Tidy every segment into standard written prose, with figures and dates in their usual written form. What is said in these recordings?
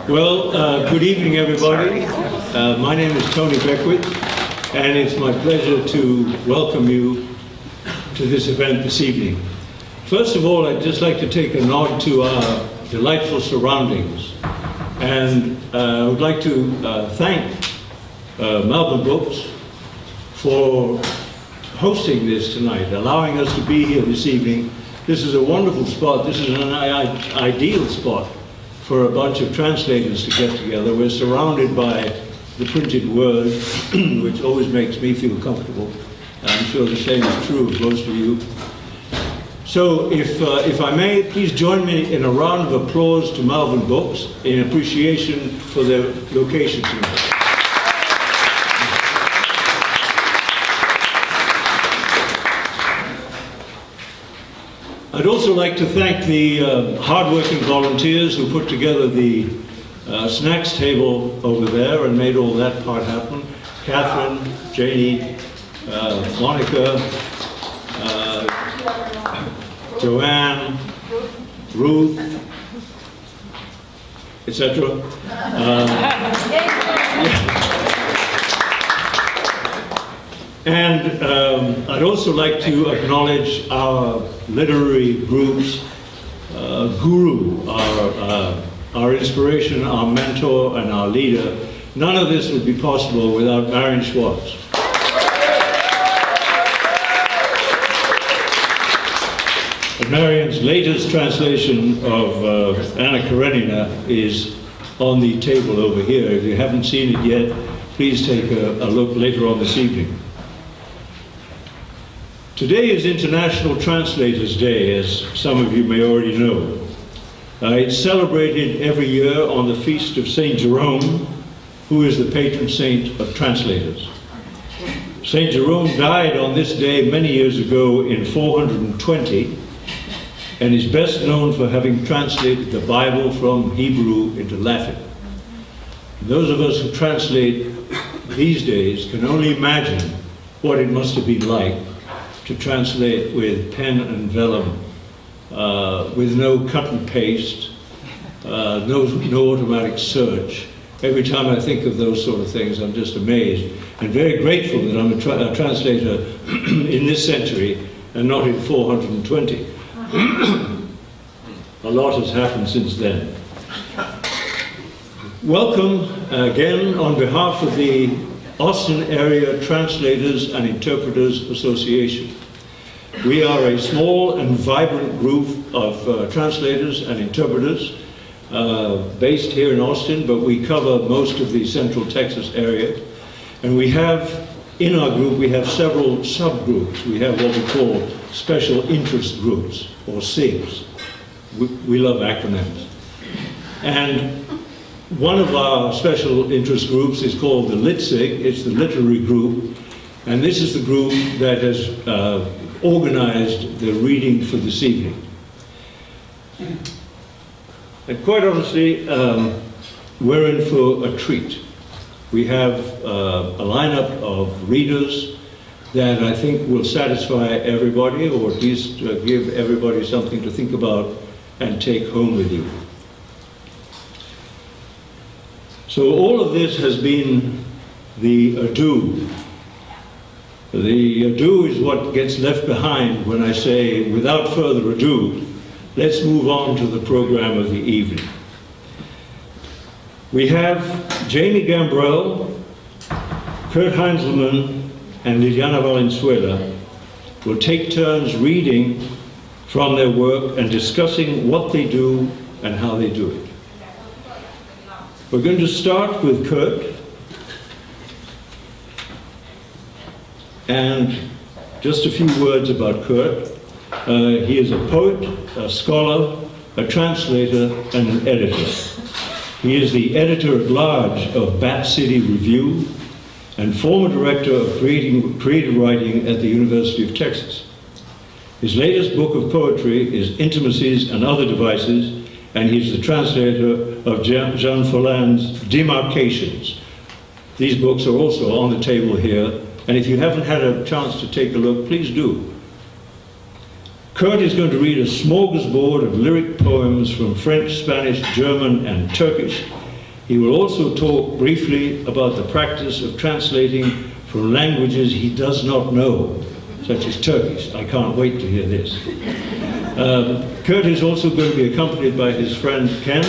Good evening, everybody. My name is Tony Beckwith, and it's my pleasure to welcome you to this event this evening. First of all, I'd just like to take a nod to our delightful surroundings, and I would like to thank Malvern Books for hosting this tonight, allowing us to be here this evening. This is a wonderful spot. This is an ideal spot for a bunch of translators to get together. We're surrounded by the printed word, which always makes me feel comfortable. I'm sure the same is true of most of you. So if I may, please join me in a round of applause to Malvern Books in appreciation for their location tonight. I'd also like to thank the hard-working volunteers who put together the snacks table over there and made all that part happen. Catherine, Janie, Monica, Joanne, Ruth, etc. And I'd also like to acknowledge our literary group's guru, our inspiration, our mentor, and our leader. None of this would be possible without Marion Schwartz. And Marion's latest translation of Anna Karenina is on the table over here. If you haven't seen it yet, please take a look later on this evening. Today is International Translators Day, as some of you may already know. It's celebrated every year on the feast of Saint Jerome, who is the patron saint of translators. Saint Jerome died on this day many years ago in 420, and is best known for having translated the Bible from Hebrew into Latin. Those of us who translate these days can only imagine what it must have been like to translate with pen and vellum, with no cut and paste, no automatic search. Every time I think of those sort of things, I'm just amazed and very grateful that I'm a translator in this century and not in 420. A lot has happened since then. Welcome again on behalf of the Austin Area Translators and Interpreters Association. We are a small and vibrant group of translators and interpreters based here in Austin, but we cover most of the Central Texas area. And we have, in our group, we have several subgroups. We have what we call special interest groups, or SIGs. We love acronyms. And one of our special interest groups is called the LitSig. It's the literary group, and this is the group that has organized the reading for this evening. And quite honestly, we're in for a treat. We have a lineup of readers that I think will satisfy everybody, or at least give everybody something to think about and take home with you. So all of this has been the ado. The ado is what gets left behind when I say, without further ado, let's move on to the program of the evening. We have Jamie Gambrell, Kurt Heinzelman, and Liliana Valenzuela will take turns reading from their work and discussing what they do and how they do it. We're going to start with Kurt, and just a few words about Kurt. He is a poet, a scholar, a translator, and an editor. He is the editor-at-large of Bat City Review and former director of creative writing at the University of Texas. His latest book of poetry is Intimacies and Other Devices, and he's the translator of Jean Follain's Demarcations. These books are also on the table here, and if you haven't had a chance to take a look, please do. Kurt is going to read a smorgasbord of lyric poems from French, Spanish, German, and Turkish, He will also talk briefly about the practice of translating from languages he does not know, such as Turkish. I can't wait to hear this. Kurt is also going to be accompanied by his friend Ken,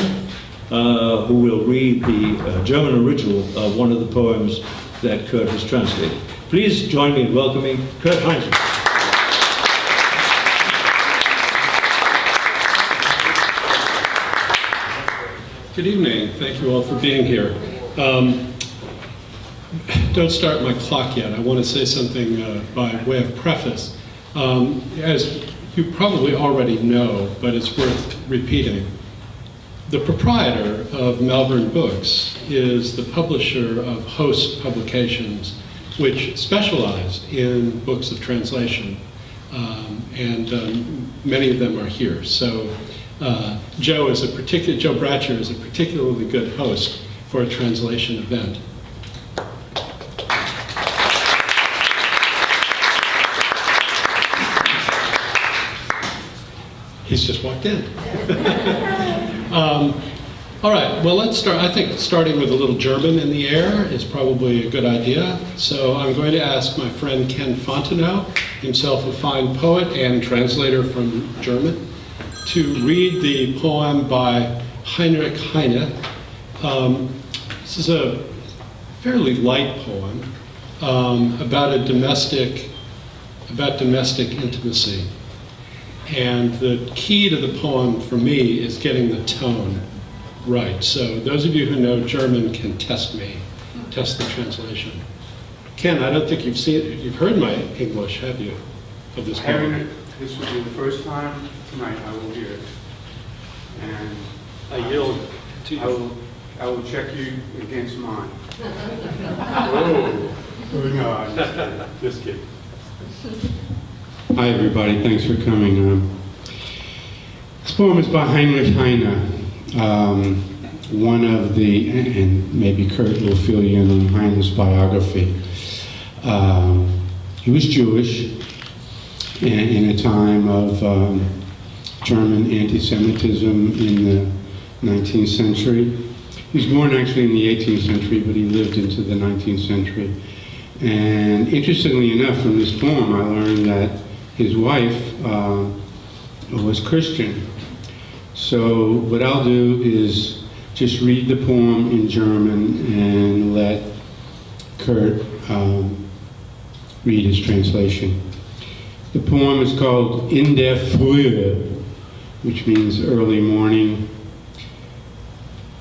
who will read the German original of one of the poems that Kurt has translated. Please join me in welcoming Kurt Heinzelman. Good evening. Thank you all for being here. Don't start my clock yet. I want to say something by way of preface. As you probably already know, but it's worth repeating, the proprietor of Malvern Books is the publisher of Host Publications, which specialize in books of translation, and many of them are here. So Joe Bratcher is a particularly good host for a translation event. He's just walked in. All right, well, let's start. I think starting with a little German in the air is probably a good idea. So I'm going to ask my friend Ken Fontenot, himself a fine poet and translator from German, to read the poem by Heinrich Heine. This is a fairly light poem about domestic intimacy. And the key to the poem for me is getting the tone right. So those of you who know German can test the translation. Ken, I don't think you've heard my English, have you, of this poem? This will be the first time tonight I will hear it. And I yield to you. I will check you against mine. Oh, no, I'm just kidding. Hi everybody, thanks for coming. This poem is by Heinrich Heine, one of the, and maybe Kurt will fill you in on Heine's biography. He was Jewish in a time of German anti-Semitism in the 19th century. He was born actually in the 18th century, but he lived into the 19th century. And interestingly enough, from this poem, I learned that his wife was Christian. So what I'll do is just read the poem in German and let Kurt read his translation. The poem is called In der Frühe, which means early morning.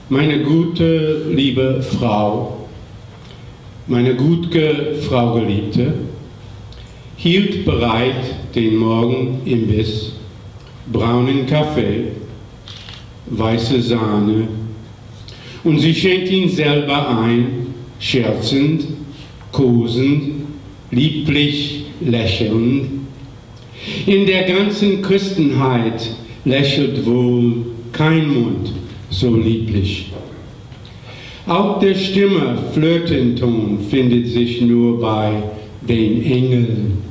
Meine gute, liebe Frau, meine gutge Frau Geliebte, hielt bereit den Morgenimbiss, braunen Kaffee, weiße Sahne, und sie schenkt ihn selber ein, scherzend, kosend, lieblich lächelnd. In der ganzen Christenheit lächelt wohl kein Mund so lieblich. Auch der Stimme Flötenton findet sich nur bei den Engeln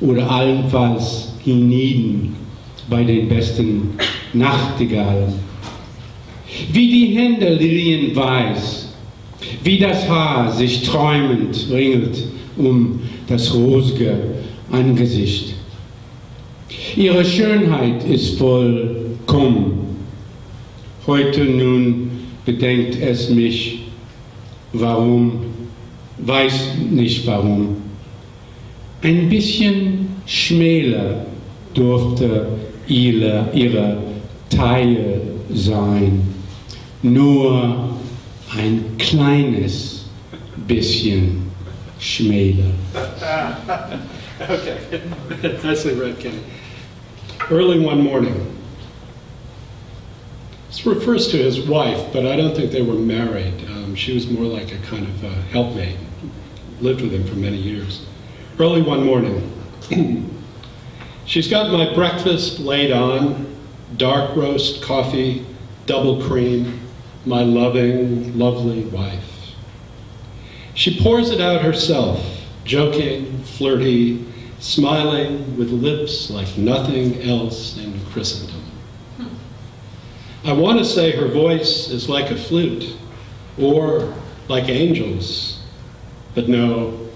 oder allenfalls hienieden bei den besten Nachtigallen. Wie die Hände lilienweiß, wie das Haar sich träumend ringelt das rosige Angesicht. Ihre Schönheit ist vollkommen. Heute nun bedenkt es mich, warum, weiß nicht warum. Ein bisschen schmäler durfte ihre Taille sein, nur ein kleines bisschen schmäler. Okay, nicely read, Ken. Early one morning. This refers to his wife, but I don't think they were married. She was more like a kind of helpmate, lived with him for many years. Early one morning. She's got my breakfast laid on, dark roast coffee, double cream, my loving, lovely wife. She pours it out herself, joking, flirty, smiling with lips like nothing else in Christendom. I want to say her voice is like a flute, or like angels. But no,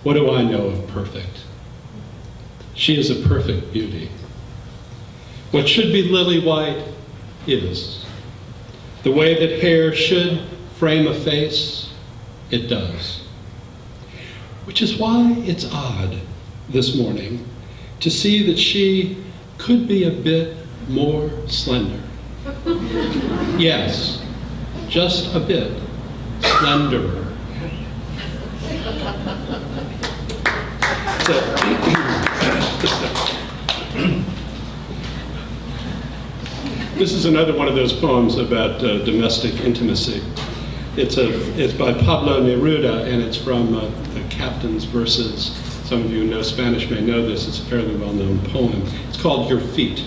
what do I know of perfect? She is a perfect beauty. What should be lily white is. The way that hair should frame a face, it does. Which is why it's odd this morning to see that she could be a bit more slender. Yes, just a bit slenderer. This is another one of those poems about domestic intimacy. It's by Pablo Neruda, and it's from the Captain's Verses. Some of you who know Spanish may know this. It's a fairly well-known poem. It's called Your Feet.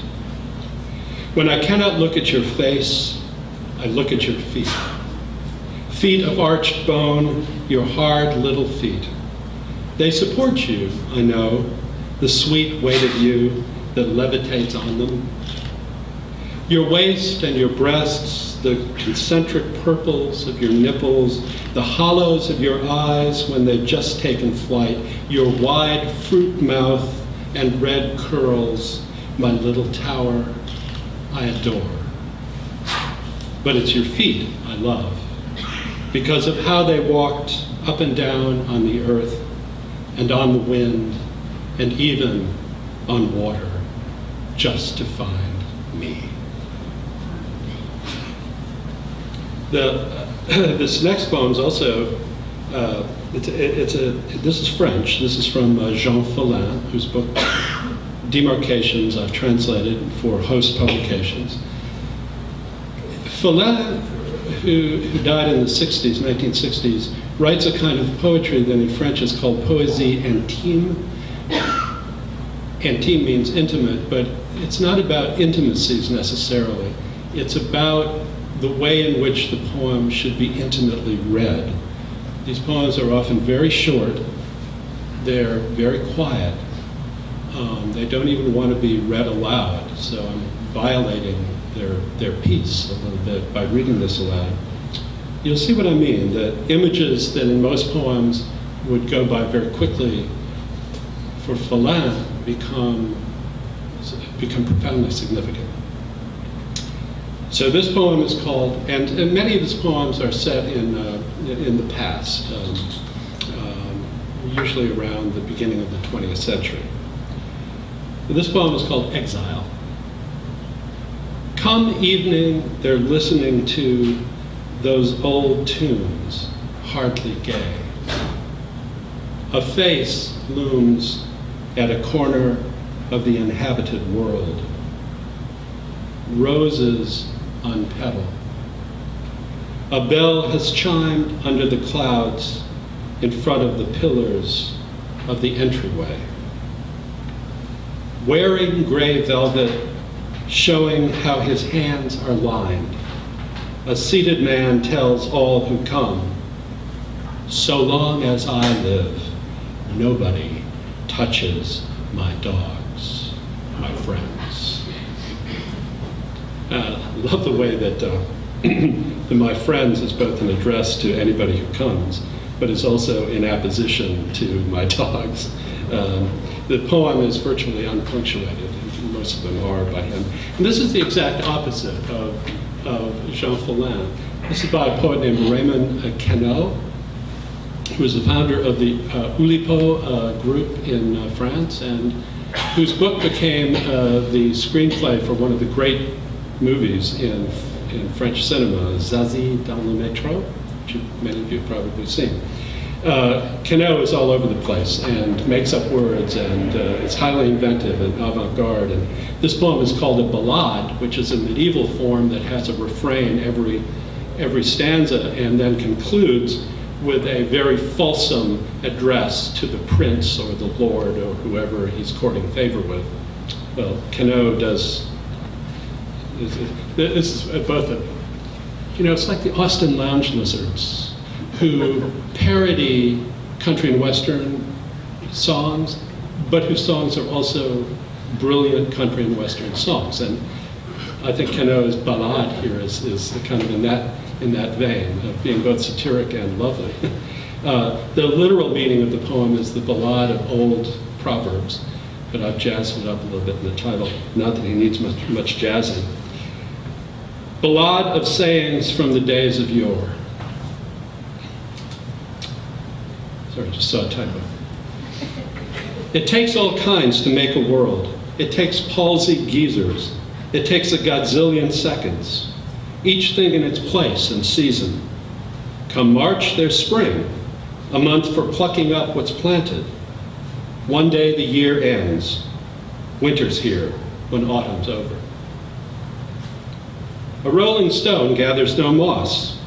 When I cannot look at your face, I look at your feet. Feet of arched bone, your hard little feet. They support you, I know, the sweet weight of you that levitates on them. Your waist and your breasts, the concentric purples of your nipples, the hollows of your eyes when they've just taken flight, your wide fruit mouth and red curls, my little tower, I adore. But it's your feet I love, because of how they walked up and down on the earth and on the wind and even on water, just to find me. This next poem is also, this is French. This is from Jean Follain, whose book Demarcations I've translated for Host Publications. Follain, who died in the 60s, 1960s, writes a kind of poetry that in French is called poésie intime. Intime means intimate, but it's not about intimacies necessarily. It's about the way in which the poem should be intimately read. These poems are often very short. They're very quiet. They don't even want to be read aloud, so I'm violating their peace a little bit by reading this aloud. You'll see what I mean, that images that in most poems would go by very quickly, for Follain become profoundly significant. So this poem is called, and many of his poems are set in the past, usually around the beginning of the 20th century. This poem is called Exile. Come evening, they're listening to those old tunes, hardly gay. A face looms at a corner of the inhabited world. Roses on petal. A bell has chimed under the clouds in front of the pillars of the entryway. Wearing gray velvet, showing how his hands are lined, a seated man tells all who come, so long as I live, nobody touches my dogs, my friends. I love the way that the my friends is both an address to anybody who comes, but it's also in apposition to my dogs. The poem is virtually unpunctuated, and most of them are by him. And this is the exact opposite of Jean Follain. This is by a poet named Raymond Antoine, who was the founder of the Oulipo group in France, and whose book became the screenplay for one of the great movies in French cinema, Zazie dans le métro, which many of you have probably seen. Queneau is all over the place and makes up words, and it's highly inventive and avant-garde. And this poem is called a ballade, which is a medieval form that has a refrain every stanza, and then concludes with a very fulsome address to the prince or the lord or whoever he's courting favor with. Well, Queneau does. This is both it's like the Austin Lounge Lizards, who parody country and western songs, but whose songs are also brilliant country and western songs. And I think Queneau's ballade here is kind of in in that vein of being both satiric and lovely. The literal meaning of the poem is the ballad of old proverbs, but I've jazzed it up a little bit in the title. Not that he needs much jazzing. Ballad of sayings from the days of yore. Sorry, just saw a typo. It takes all kinds to make a world. It takes palsied geezers. It takes a godzillion seconds, each thing in its place and season. Come March, there's spring, a month for plucking up what's planted. One day the year ends. Winter's here when autumn's over. A rolling stone gathers no moss.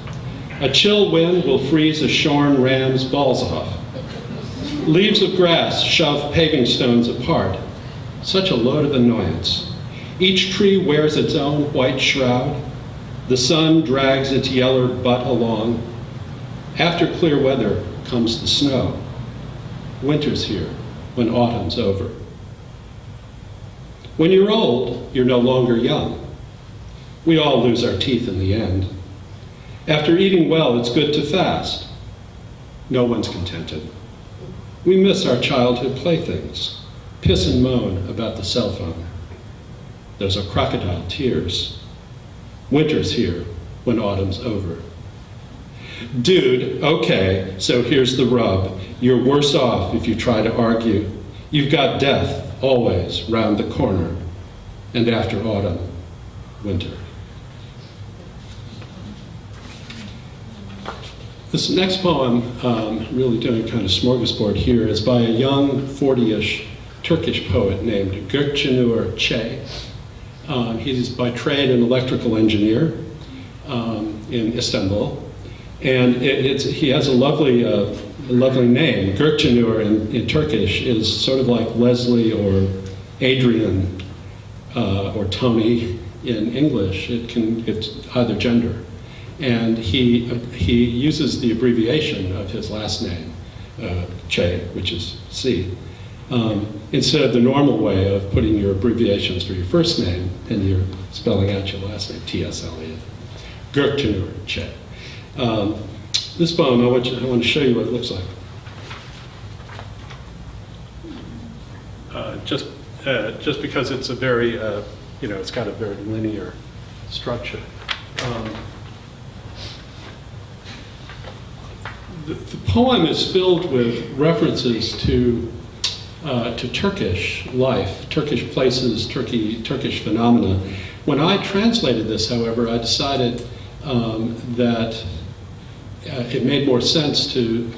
A chill wind will freeze a shorn ram's balls off. Leaves of grass shove paving stones apart. Such a load of annoyance. Each tree wears its own white shroud. The sun drags its yellowed butt along. After clear weather comes the snow. Winter's here when autumn's over. When you're old, you're no longer young. We all lose our teeth in the end. After eating well, it's good to fast. No one's contented. We miss our childhood playthings, piss and moan about the cell phone. Those are crocodile tears. Winter's here when autumn's over. Dude, okay, so here's the rub. You're worse off if you try to argue. You've got death always round the corner, and after autumn, winter. This next poem, really doing kind of smorgasbord here, is by a young 40-ish Turkish poet named Gökçenur Çay. He's by trade an electrical engineer in Istanbul. And he has a lovely name. Gökçenur in Turkish is sort of like Leslie or Adrian or Tony in English. It's either gender. And he uses the abbreviation of his last name, Che, which is C, instead of the normal way of putting your abbreviations for your first name and you're spelling out your last name, T-S-L-E. Gökçenur Çay. This poem, I want to show you what it looks like. Just because it's a very, it's got a very linear structure. The poem is filled with references to Turkish life, Turkish places, Turkish phenomena. When I translated this, however, I decided that it made more sense to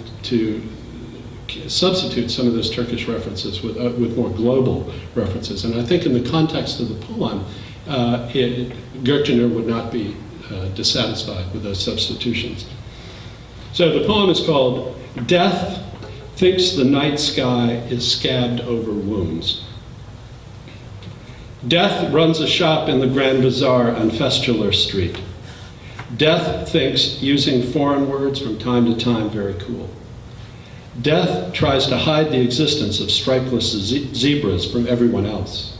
substitute some of those Turkish references with more global references. And I think in the context of the poem, Gökçenur would not be dissatisfied with those substitutions. So the poem is called Death Thinks the Night Sky is Scabbed Over Wounds. Death runs a shop in the Grand Bazaar on Festular Street. Death thinks using foreign words from time to time very cool. Death tries to hide the existence of stripeless zebras from everyone else.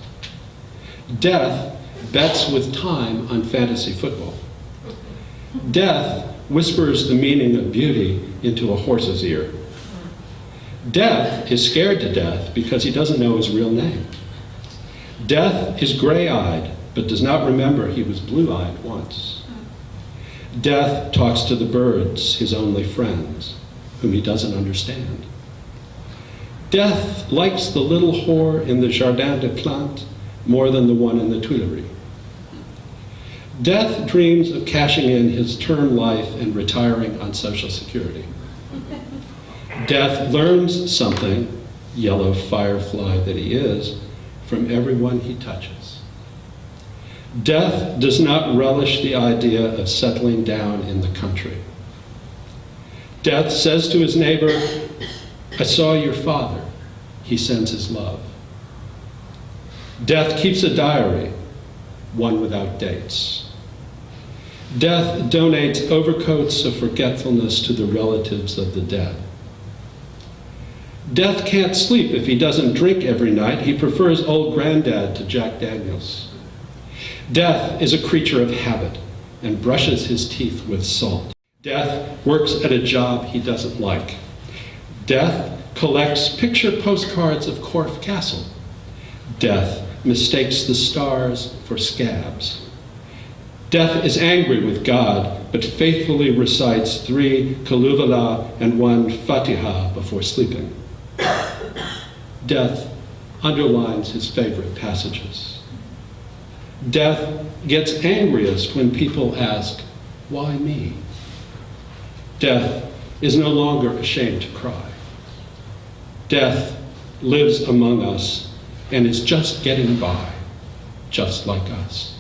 Death bets with time on fantasy football. Death whispers the meaning of beauty into a horse's ear. Death is scared to death because he doesn't know his real name. Death is gray-eyed, but does not remember he was blue-eyed once. Death talks to the birds, his only friends, whom he doesn't understand. Death likes the little whore in the Jardin des Plantes more than the one in the Tuileries. Death dreams of cashing in his term life and retiring on Social Security. Death learns something, yellow firefly that he is, from everyone he touches. Death does not relish the idea of settling down in the country. Death says to his neighbor, I saw your father. He sends his love. Death keeps a diary, one without dates. Death donates overcoats of forgetfulness to the relatives of the dead. Death can't sleep if he doesn't drink every night. He prefers old granddad to Jack Daniels. Death is a creature of habit. and brushes his teeth with salt. Death works at a job he doesn't like. Death collects picture postcards of Corfe Castle. Death mistakes the stars for scabs. Death is angry with God, but faithfully recites 3 Kaluvah and 1 Fatiha before sleeping. Death underlines his favorite passages. Death gets angriest when people ask, "Why me?" Death is no longer ashamed to cry. Death lives among us and is just getting by, just like us.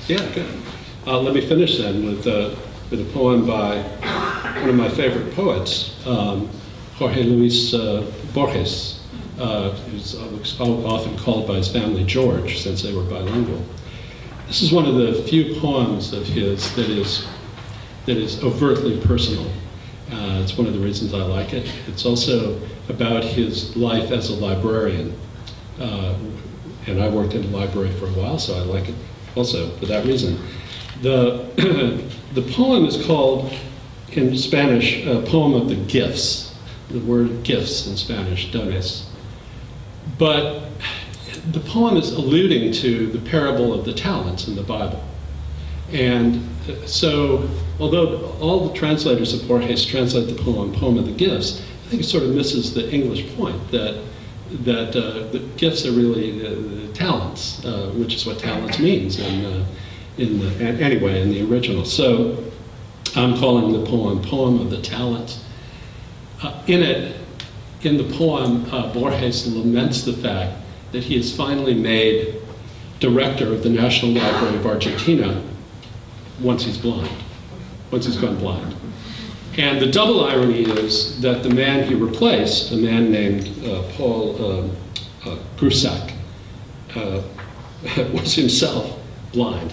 Yeah, good. Let me finish then with a poem by one of my favorite poets, Jorge Luis Borges, who's often called by his family George, since they were bilingual. This is one of the few poems of his that is overtly personal. It's one of the reasons I like it. It's also about his life as a librarian. And I worked in a library for a while, so I like it also for that reason. The poem is called, in Spanish, a poem of the gifts. The word gifts in Spanish, dones. But the poem is alluding to the parable of the talents in the Bible. And so, although all the translators of Borges translate the poem of the gifts, I think it sort of misses the English point that the gifts are really the talents, which is what talents means in the original. So I'm calling the poem of the talents. In the poem, Borges laments the fact that he is finally made director of the National Library of Argentina once he's gone blind. And the double irony is that the man he replaced, a man named Paul Grusak, was himself blind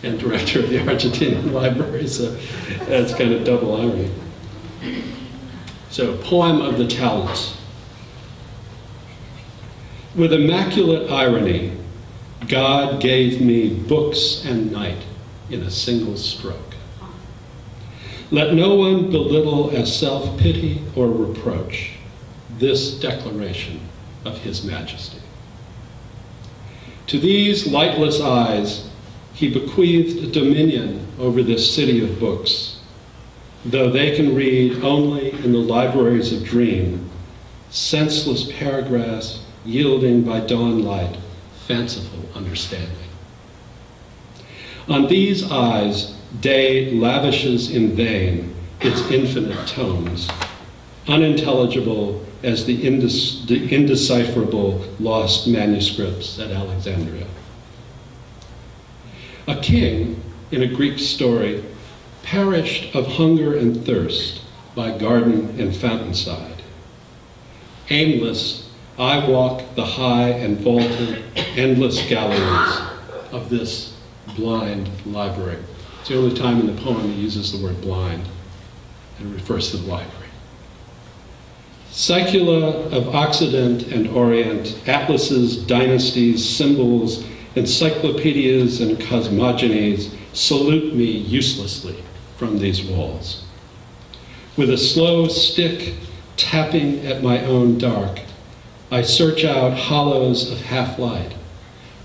and director of the Argentinian Library, so that's kind of double irony. So, poem of the talents. With immaculate irony, God gave me books and night in a single stroke. Let no one belittle as self-pity or reproach this declaration of His Majesty. To these lightless eyes, He bequeathed dominion over this city of books, though they can read only in the libraries of dream, senseless paragraphs yielding by dawn light fanciful understanding. On these eyes, day lavishes in vain its infinite tones, unintelligible as the indecipherable lost manuscripts at Alexandria. A king, in a Greek story, perished of hunger and thirst by garden and fountainside. Aimless, I walk the high and vaulted, endless galleries of this blind library. It's the only time in the poem he uses the word blind, and refers to the library. Saecula of Occident and Orient, atlases, dynasties, symbols, encyclopedias, and cosmogonies salute me uselessly from these walls. With a slow stick tapping at my own dark, I search out hollows of half-light,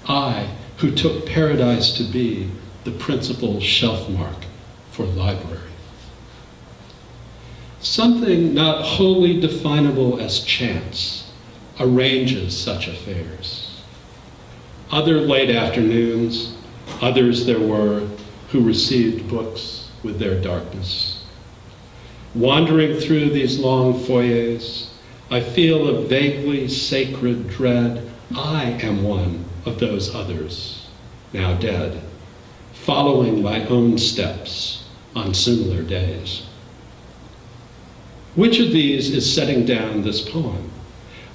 I who took paradise to be the principal shelf mark for library. Something not wholly definable as chance arranges such affairs. Other late afternoons, others there were who received books with their darkness. Wandering through these long foyers, I feel a vaguely sacred dread. I am one of those others, now dead, following my own steps on similar days. Which of these is setting down this poem?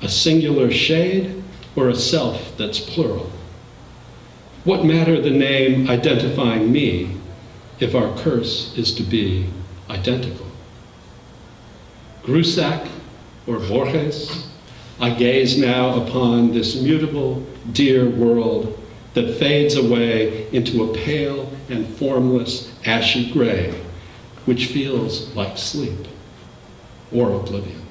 A singular shade or a self that's plural? What matter the name identifying me if our curse is to be identical? Grusak or Borges, I gaze now upon this mutable, dear world that fades away into a pale and formless ashy gray, which feels like sleep or oblivion.